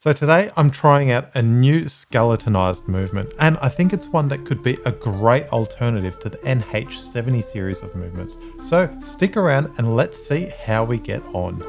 So today I'm trying out a new skeletonized movement, and I think it's one that could be a great alternative to the NH70 series of movements. So stick around and let's see how we get on.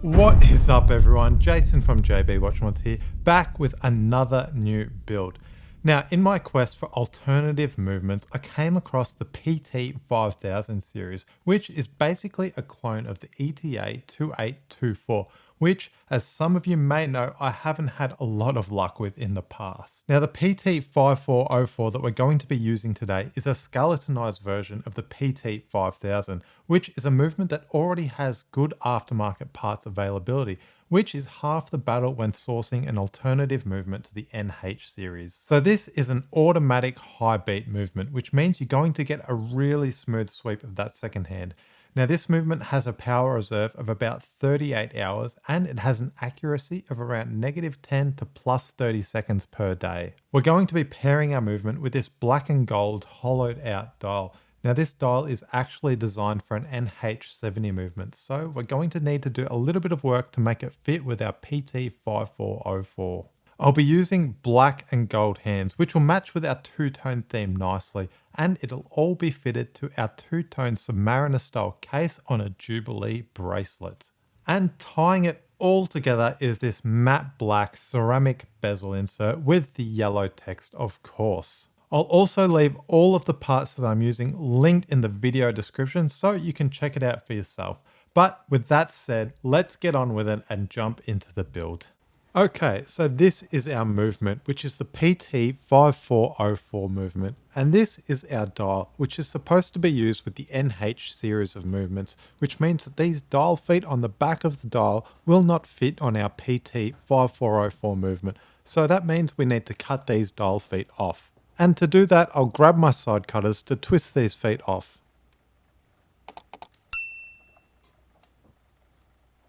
What is up everyone, Jason from jb.watchmods here, back with another new build. Now in my quest for alternative movements, I came across the PT 5000 series, which is basically a clone of the ETA 2824, which, as some of you may know, I haven't had a lot of luck with in the past. Now the PT 5404 that we're going to be using today is a skeletonized version of the PT 5000, which is a movement that already has good aftermarket parts availability, which is half the battle when sourcing an alternative movement to the NH series. So this is an automatic high beat movement, which means you're going to get a really smooth sweep of that second hand. Now this movement has a power reserve of about 38 hours and it has an accuracy of around -10 to +30 seconds per day. We're going to be pairing our movement with this black and gold hollowed out dial. Now this dial is actually designed for an NH70 movement, so we're going to need to do a little bit of work to make it fit with our PT 5404. I'll be using black and gold hands, which will match with our two-tone theme nicely, and it'll all be fitted to our two-tone Submariner style case on a Jubilee bracelet. And tying it all together is this matte black ceramic bezel insert with the yellow text, of course. I'll also leave all of the parts that I'm using linked in the video description so you can check it out for yourself. But with that said, let's get on with it and jump into the build. Okay, so this is our movement, which is the PT 5404 movement. And this is our dial, which is supposed to be used with the NH series of movements, which means that these dial feet on the back of the dial will not fit on our PT 5404 movement. So that means we need to cut these dial feet off. And to do that, I'll grab my side cutters to twist these feet off.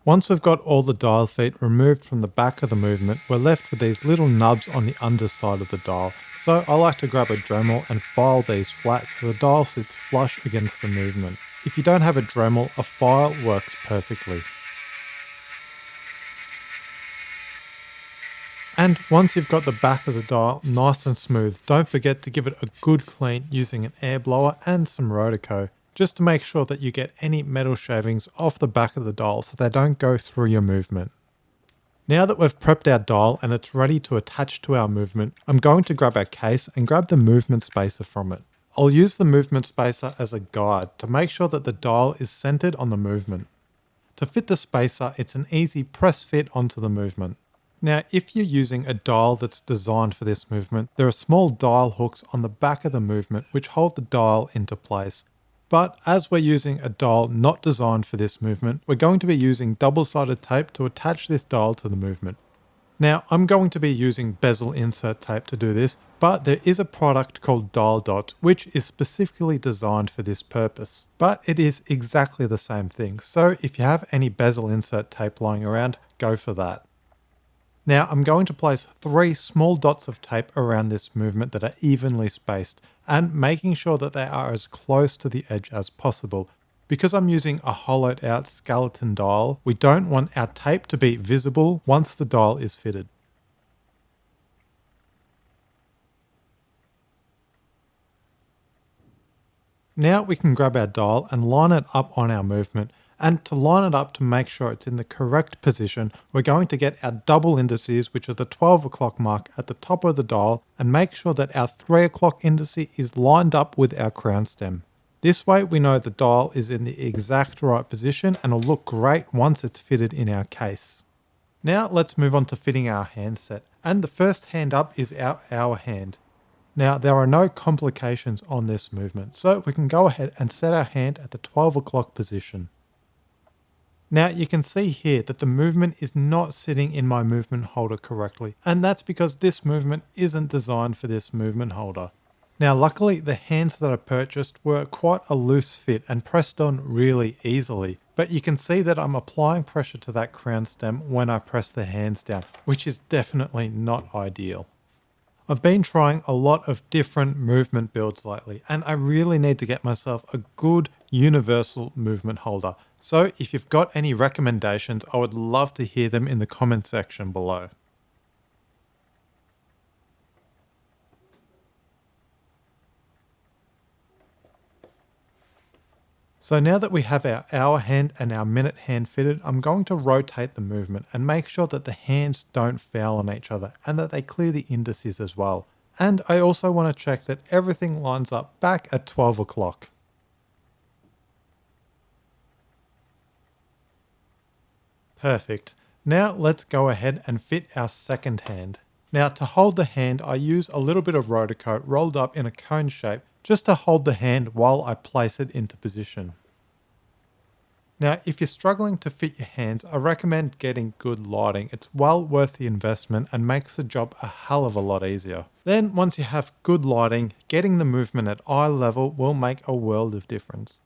Once we've got all the dial feet removed from the back of the movement, we're left with these little nubs on the underside of the dial. So I like to grab a Dremel and file these flat so the dial sits flush against the movement. If you don't have a Dremel, a file works perfectly. And once you've got the back of the dial nice and smooth, don't forget to give it a good clean using an air blower and some Rotoco, just to make sure that you get any metal shavings off the back of the dial so they don't go through your movement. Now that we've prepped our dial and it's ready to attach to our movement, I'm going to grab our case and grab the movement spacer from it. I'll use the movement spacer as a guide to make sure that the dial is centered on the movement. To fit the spacer, it's an easy press fit onto the movement. Now, if you're using a dial that's designed for this movement, there are small dial hooks on the back of the movement which hold the dial into place. But as we're using a dial not designed for this movement, we're going to be using double-sided tape to attach this dial to the movement. Now, I'm going to be using bezel insert tape to do this, but there is a product called Dial Dot, which is specifically designed for this purpose. But it is exactly the same thing, so if you have any bezel insert tape lying around, go for that. Now I'm going to place 3 small dots of tape around this movement that are evenly spaced and making sure that they are as close to the edge as possible. Because I'm using a hollowed out skeleton dial, we don't want our tape to be visible once the dial is fitted. Now we can grab our dial and line it up on our movement. And to line it up to make sure it's in the correct position, we're going to get our double indices, which are the 12 o'clock mark at the top of the dial, and make sure that our 3 o'clock indice is lined up with our crown stem. This way we know the dial is in the exact right position and will look great once it's fitted in our case. Now let's move on to fitting our handset. And the first hand up is our hour hand. Now there are no complications on this movement, so we can go ahead and set our hand at the 12 o'clock position. Now you can see here that the movement is not sitting in my movement holder correctly, and that's because this movement isn't designed for this movement holder. Now luckily the hands that I purchased were quite a loose fit and pressed on really easily, But you can see that I'm applying pressure to that crown stem when I press the hands down, which is definitely not ideal. I've been trying a lot of different movement builds lately, and I really need to get myself a good universal movement holder. So if you've got any recommendations, I would love to hear them in the comment section below. So now that we have our hour hand and our minute hand fitted, I'm going to rotate the movement and make sure that the hands don't foul on each other and that they clear the indices as well. And I also want to check that everything lines up back at 12 o'clock. Perfect. Now let's go ahead and fit our second hand. Now to hold the hand, I use a little bit of rotor coat rolled up in a cone shape just to hold the hand while I place it into position. Now, if you're struggling to fit your hands, I recommend getting good lighting. It's well worth the investment and makes the job a hell of a lot easier. Then once you have good lighting, getting the movement at eye level will make a world of difference.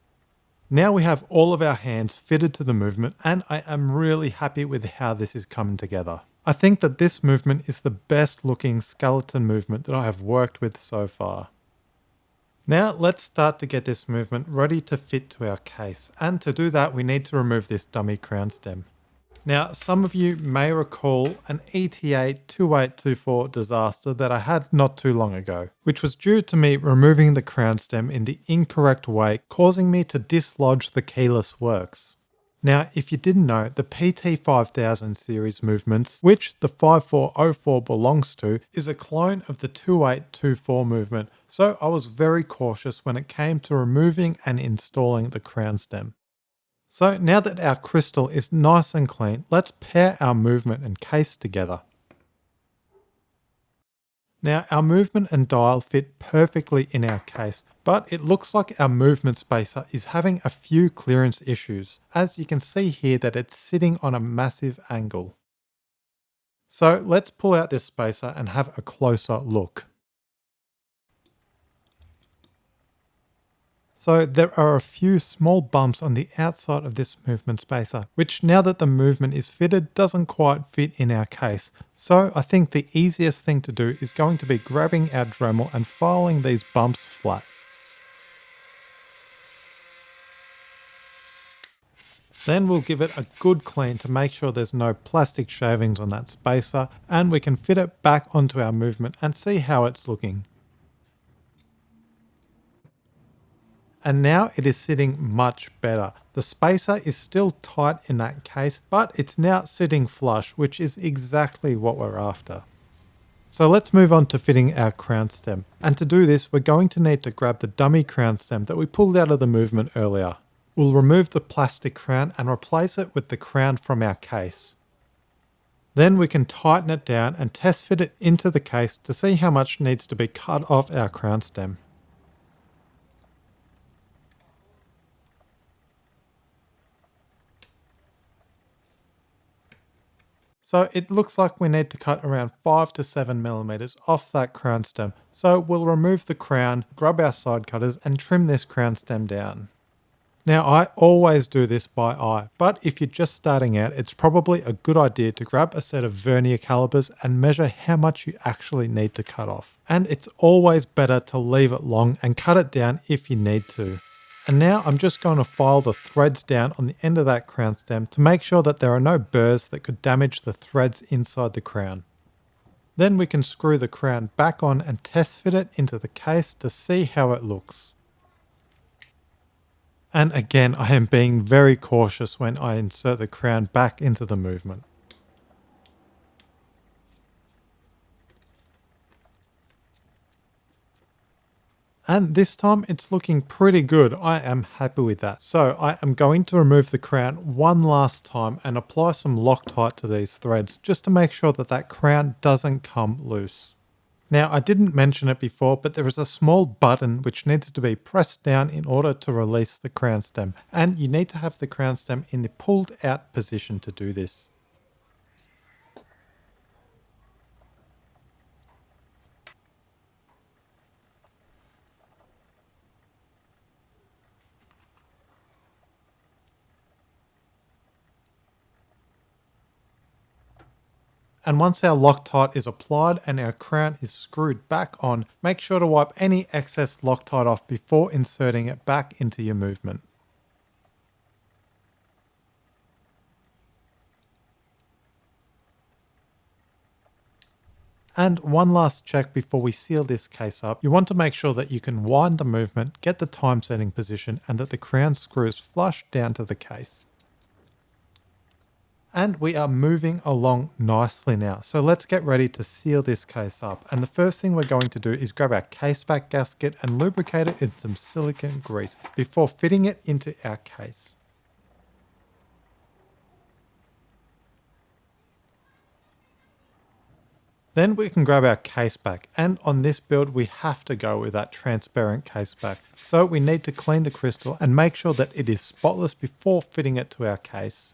Now we have all of our hands fitted to the movement, and I am really happy with how this is coming together. I think that this movement is the best looking skeleton movement that I have worked with so far. Now let's start to get this movement ready to fit to our case, and to do that we need to remove this dummy crown stem. Now some of you may recall an ETA 2824 disaster that I had not too long ago, which was due to me removing the crown stem in the incorrect way, causing me to dislodge the keyless works. Now, if you didn't know, the PT5000 series movements, which the 5404 belongs to, is a clone of the 2824 movement, so I was very cautious when it came to removing and installing the crown stem. So now that our crystal is nice and clean, let's pair our movement and case together. Now our movement and dial fit perfectly in our case, but it looks like our movement spacer is having a few clearance issues, as you can see here that it's sitting on a massive angle. So let's pull out this spacer and have a closer look. So there are a few small bumps on the outside of this movement spacer, which now that the movement is fitted doesn't quite fit in our case. So I think the easiest thing to do is going to be grabbing our Dremel and filing these bumps flat. Then we'll give it a good clean to make sure there's no plastic shavings on that spacer, and we can fit it back onto our movement and see how it's looking. And now it is sitting much better. The spacer is still tight in that case, but it's now sitting flush, which is exactly what we're after. So let's move on to fitting our crown stem. And to do this, we're going to need to grab the dummy crown stem that we pulled out of the movement earlier. We'll remove the plastic crown and replace it with the crown from our case. Then we can tighten it down and test fit it into the case to see how much needs to be cut off our crown stem. So it looks like we need to cut around 5 to 7 millimeters off that crown stem. So we'll remove the crown, grab our side cutters and trim this crown stem down. Now I always do this by eye, but if you're just starting out, it's probably a good idea to grab a set of vernier calipers and measure how much you actually need to cut off. And it's always better to leave it long and cut it down if you need to. And now I'm just going to file the threads down on the end of that crown stem to make sure that there are no burrs that could damage the threads inside the crown. Then we can screw the crown back on and test fit it into the case to see how it looks. And again, I am being very cautious when I insert the crown back into the movement. And this time it's looking pretty good. I am happy with that. So I am going to remove the crown one last time and apply some Loctite to these threads just to make sure that that crown doesn't come loose. Now I didn't mention it before, but there is a small button which needs to be pressed down in order to release the crown stem. And you need to have the crown stem in the pulled out position to do this. And once our Loctite is applied and our crown is screwed back on, make sure to wipe any excess Loctite off before inserting it back into your movement. And one last check before we seal this case up. You want to make sure that you can wind the movement, get the time setting position, and that the crown screws flush down to the case. And we are moving along nicely now. So let's get ready to seal this case up. And the first thing we're going to do is grab our case back gasket and lubricate it in some silicone grease before fitting it into our case. Then we can grab our case back, and on this build we have to go with that transparent case back. So we need to clean the crystal and make sure that it is spotless before fitting it to our case.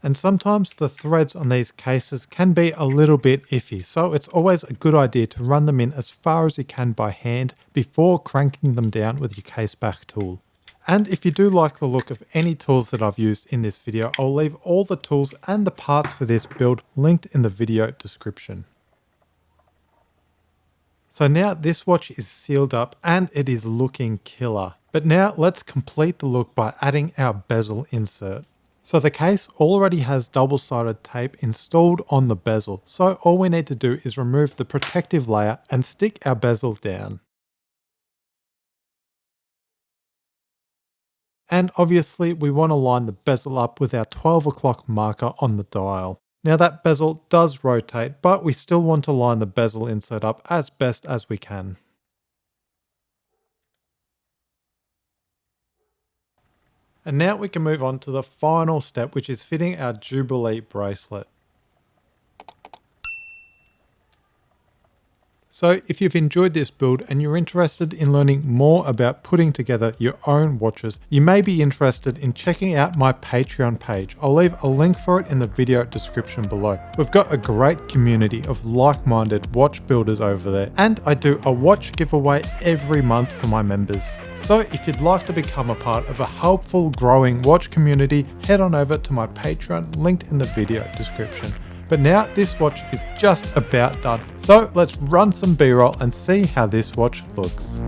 And sometimes the threads on these cases can be a little bit iffy, so it's always a good idea to run them in as far as you can by hand before cranking them down with your case back tool. And if you do like the look of any tools that I've used in this video, I'll leave all the tools and the parts for this build linked in the video description. So now this watch is sealed up and it is looking killer. But now let's complete the look by adding our bezel insert. So the case already has double-sided tape installed on the bezel. So all we need to do is remove the protective layer and stick our bezel down. And obviously we want to line the bezel up with our 12 o'clock marker on the dial. Now that bezel does rotate, but we still want to line the bezel insert up as best as we can. And now we can move on to the final step, which is fitting our Jubilee bracelet. So if you've enjoyed this build and you're interested in learning more about putting together your own watches, you may be interested in checking out my Patreon page. I'll leave a link for it in the video description below. We've got a great community of like-minded watch builders over there, and I do a watch giveaway every month for my members. So if you'd like to become a part of a helpful, growing watch community, head on over to my Patreon linked in the video description. But now this watch is just about done. So let's run some B-roll and see how this watch looks.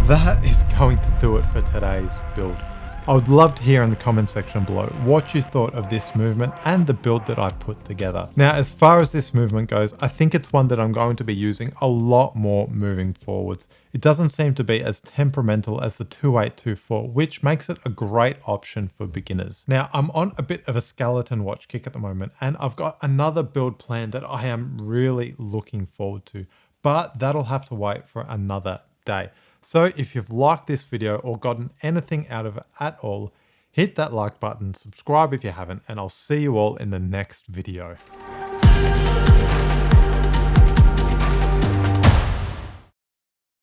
That is going to do it for today's build. I would love to hear in the comment section below what you thought of this movement and the build that I put together. Now, as far as this movement goes, I think it's one that I'm going to be using a lot more moving forwards. It doesn't seem to be as temperamental as the 2824, which makes it a great option for beginners. Now, I'm on a bit of a skeleton watch kick at the moment, and I've got another build plan that I am really looking forward to, but that'll have to wait for another day. So if you've liked this video or gotten anything out of it at all, hit that like button, subscribe if you haven't, and I'll see you all in the next video.